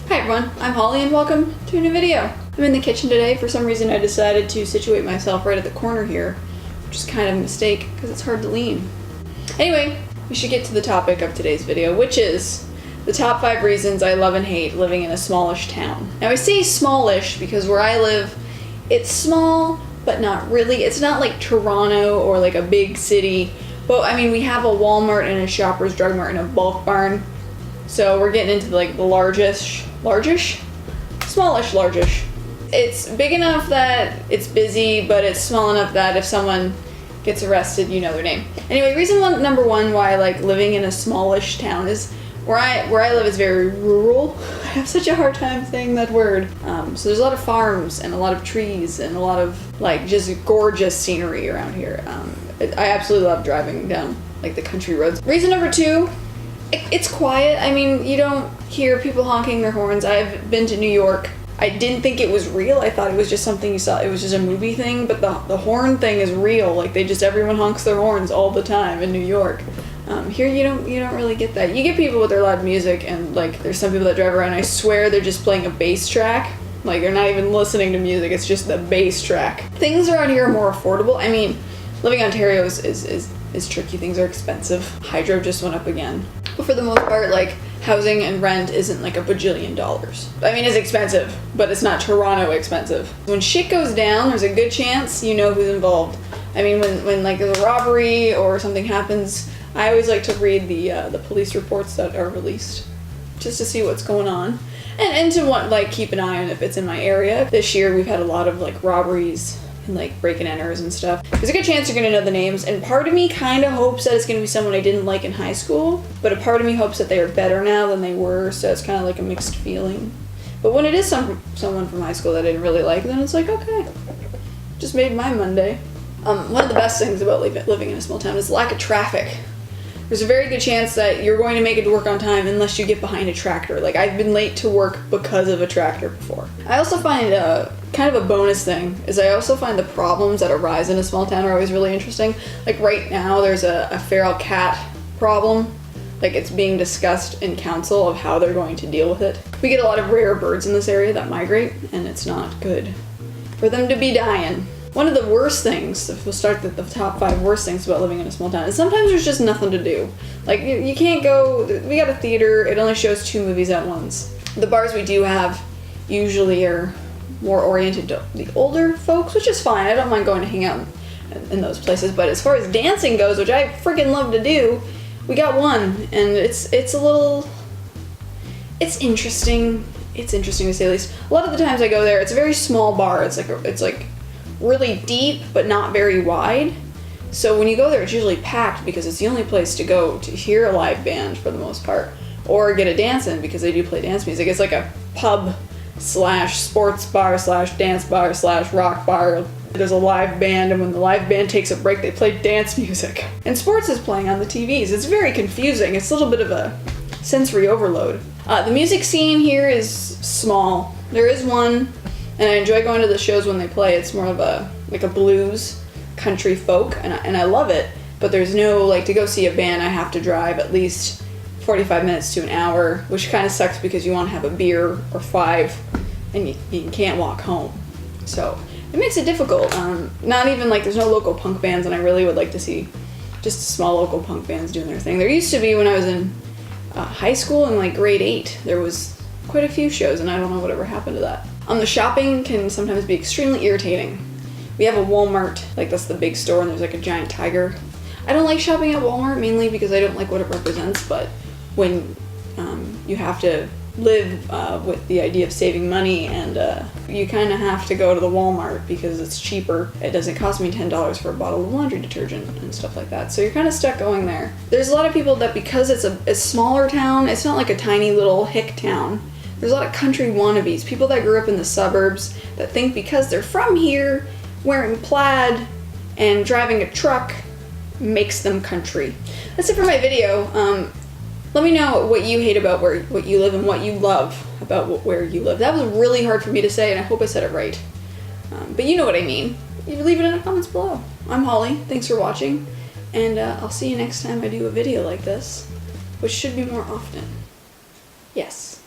Hi everyone, I'm Holly and welcome to a new video. I'm in the kitchen today. For some reason I decided to situate myself right at the corner here, which is kind of a mistake because it's hard to lean. Anyway, we should get to the topic of today's video, which is the top 5 reasons I love and hate living in a smallish town. Now I say smallish because where I live, it's small, but not really. It's not like Toronto or like a big city. But I mean, we have a Walmart and a Shoppers Drug Mart and a Bulk Barn. So we're getting into like the largish? Smallish, largish. It's big enough that it's busy, but it's small enough that if someone gets arrested, you know their name. Anyway, number one why I like living in a smallish town is where I live is very rural. I have such a hard time saying that word. So there's a lot of farms and a lot of trees and a lot of like just gorgeous scenery around here. I absolutely love driving down like the country roads. Reason number 2, it's quiet. I mean, you don't hear people honking their horns. I've been to New York. I didn't think it was real. I thought it was just something you saw. It was just a movie thing, but the horn thing is real. Like everyone honks their horns all the time in New York. Here you don't really get that. You get people with their loud music, and like there's some people that drive around, I swear they're just playing a bass track. Like they're not even listening to music, it's just the bass track. Things around here are more affordable. I mean, living in Ontario is tricky. Things are expensive. Hydro just went up again. But for the most part, like housing and rent isn't like $1 bajillion. I mean, it's expensive, but it's not Toronto expensive. When shit goes down, there's a good chance you know who's involved. I mean, when like there's a robbery or something happens, I always like to read the police reports that are released, just to see what's going on, and to like keep an eye on if it's in my area. This year we've had a lot of like robberies and like break and enters and stuff. There's a good chance you're gonna know the names, and part of me kind of hopes that it's gonna be someone I didn't like in high school, but a part of me hopes that they are better now than they were, so it's kind of like a mixed feeling. But when it is someone from high school that I didn't really like, then it's like, okay, just made my Monday. One of the best things about living in a small town is the lack of traffic. There's a very good chance that you're going to make it to work on time unless you get behind a tractor. Like, I've been late to work because of a tractor before. I also find kind of a bonus thing is I also find the problems that arise in a small town are always really interesting. Like right now there's a feral cat problem. Like it's being discussed in council of how they're going to deal with it. We get a lot of rare birds in this area that migrate, and it's not good for them to be dying. One of the worst things, if we'll start with the top 5 worst things about living in a small town, is sometimes there's just nothing to do. Like, you can't go, we got a theater, it only shows 2 movies at once. The bars we do have usually are more oriented to the older folks, which is fine. I don't mind going to hang out in those places, but as far as dancing goes, which I freaking love to do, we got one, and it's interesting. It's interesting to say the least. A lot of the times I go there, it's a very small bar. It's like really deep but not very wide, so when you go there it's usually packed because it's the only place to go to hear a live band for the most part, or get a dance in because they do play dance music. It's like a pub / sports bar / dance bar / rock bar. There's a live band, and when the live band takes a break they play dance music, and sports is playing on the TVs. It's very confusing. It's a little bit of a sensory overload. The music scene here is small. There is one, and I enjoy going to the shows when they play. It's more of a blues, country folk, and I love it. But there's no, like, to go see a band, I have to drive at least 45 minutes to an hour, which kind of sucks because you want to have a beer or 5, and you can't walk home. So it makes it difficult. Not even, like, there's no local punk bands, and I really would like to see just small local punk bands doing their thing. There used to be when I was in high school in, like, grade 8. There was quite a few shows, and I don't know whatever happened to that. The shopping can sometimes be extremely irritating. We have a Walmart, like that's the big store, and there's like a giant tiger. I don't like shopping at Walmart mainly because I don't like what it represents, but when you have to live with the idea of saving money, and you kind of have to go to the Walmart because it's cheaper. It doesn't cost me $10 for a bottle of laundry detergent and stuff like that, so you're kind of stuck going there. There's a lot of people that, because it's a smaller town, it's not like a tiny little hick town. There's a lot of country wannabes, people that grew up in the suburbs that think because they're from here, wearing plaid and driving a truck makes them country. That's it for my video. Let me know what you hate about what you live and what you love about where you live. That was really hard for me to say, and I hope I said it right. But you know what I mean. You leave it in the comments below. I'm Holly. Thanks for watching, and I'll see you next time I do a video like this, which should be more often. Yes.